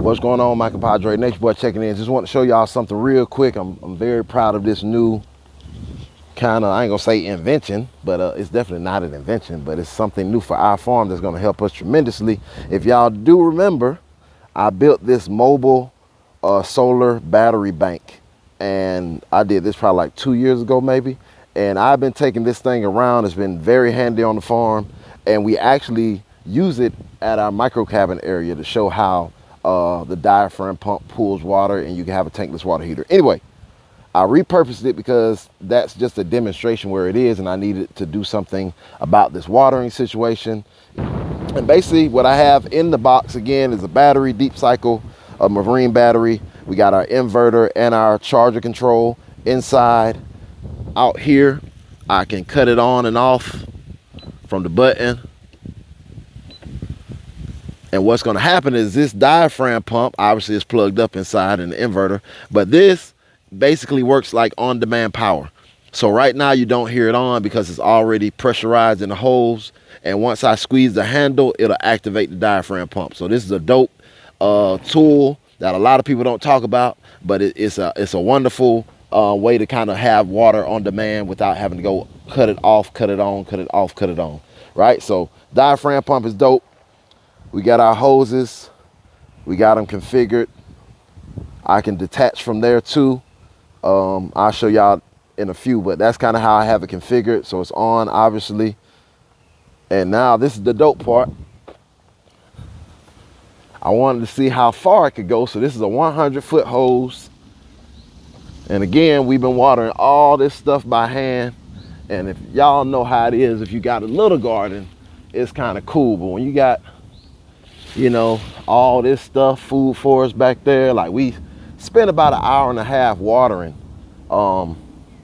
What's going on, my compadre? Nature Boy checking in. Just want to show y'all something real quick. I'm very proud of this new kind of, I ain't gonna say invention, but it's definitely not an invention, but it's something new for our farm that's gonna help us tremendously. If y'all do remember, I built this mobile solar battery bank, and I did this probably like 2 years ago maybe, and I've been taking this thing around. It's been very handy on the farm, and we actually use it at our micro cabin area to show how the diaphragm pump pulls water and you can have a tankless water heater. Anyway, I repurposed it because that's just a demonstration where it is, and I needed to do something about this watering situation. And basically what I have in the box again is a battery, deep cycle, a marine battery. We got our inverter and our charger control inside. Out here, I can cut it on and off from the button. And what's going to happen is this diaphragm pump obviously is plugged up inside in the inverter, but this basically works like on-demand power. So right now you don't hear it on because it's already pressurized in the hose, and once I squeeze the handle, it'll activate the diaphragm pump. So this is a dope tool that a lot of people don't talk about, but it's a wonderful way to kind of have water on demand without having to go cut it off, cut it on, cut it off, cut it on, right? So diaphragm pump is dope. We got our hoses, we got them configured. I can detach from there too. I'll show y'all in a few, but that's kind of how I have it configured. So it's on, obviously. And now this is the dope part. I wanted to see how far it could go. So this is a 100-foot hose. And again, we've been watering all this stuff by hand. And if y'all know how it is, if you got a little garden, it's kind of cool. But when you got, you know, all this stuff, food forest back there, like we spend about an hour and a half watering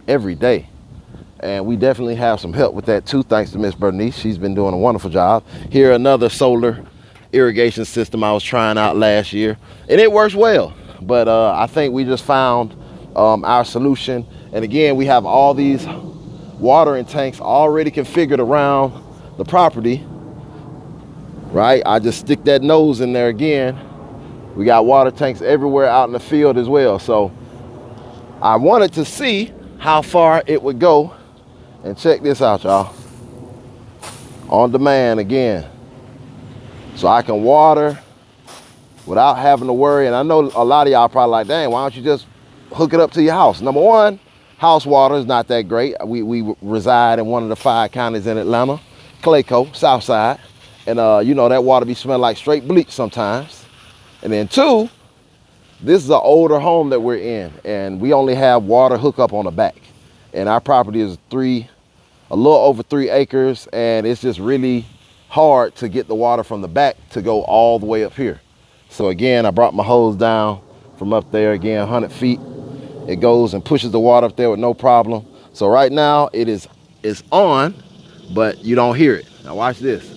every day. And we definitely have some help with that too, thanks to Miss Bernice. She's been doing a wonderful job. Here, another solar irrigation system I was trying out last year, and it works well. But I think we just found our solution. And again, we have all these watering tanks already configured around the property, right? I just stick that nose in there again. We got water tanks everywhere out in the field as well. So I wanted to see how far it would go. And check this out, y'all. On demand again. So I can water without having to worry. And I know a lot of y'all probably like, dang, why don't you just hook it up to your house? Number one, house water is not that great. We reside in one of the 5 counties in Atlanta, Clayco, South Side. And you know, that water be smelling like straight bleach sometimes. And then 2, this is an older home that we're in, and we only have water hookup on the back. And our property is a little over 3 acres, and it's just really hard to get the water from the back to go all the way up here. So again, I brought my hose down from up there, again, 100 feet. It goes and pushes the water up there with no problem. So right now it's on, but you don't hear it. Now watch this.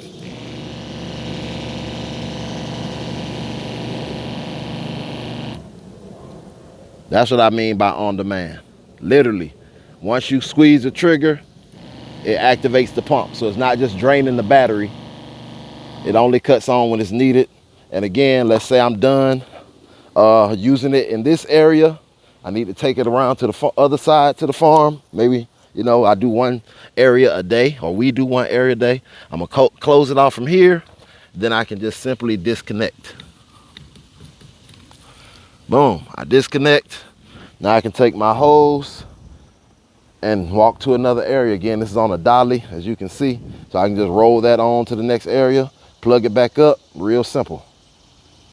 That's what I mean by on demand. Literally, once you squeeze the trigger, it activates the pump. So it's not just draining the battery. It only cuts on when it's needed. And again, let's say I'm done using it in this area. I need to take it around to the other side to the farm. Maybe, you know, I do one area a day, or we do one area a day. I'm gonna close it off from here. Then I can just simply disconnect. Boom, I disconnect. Now I can take my hose and walk to another area. Again, this is on a dolly, as you can see. So I can just roll that on to the next area, plug it back up, real simple.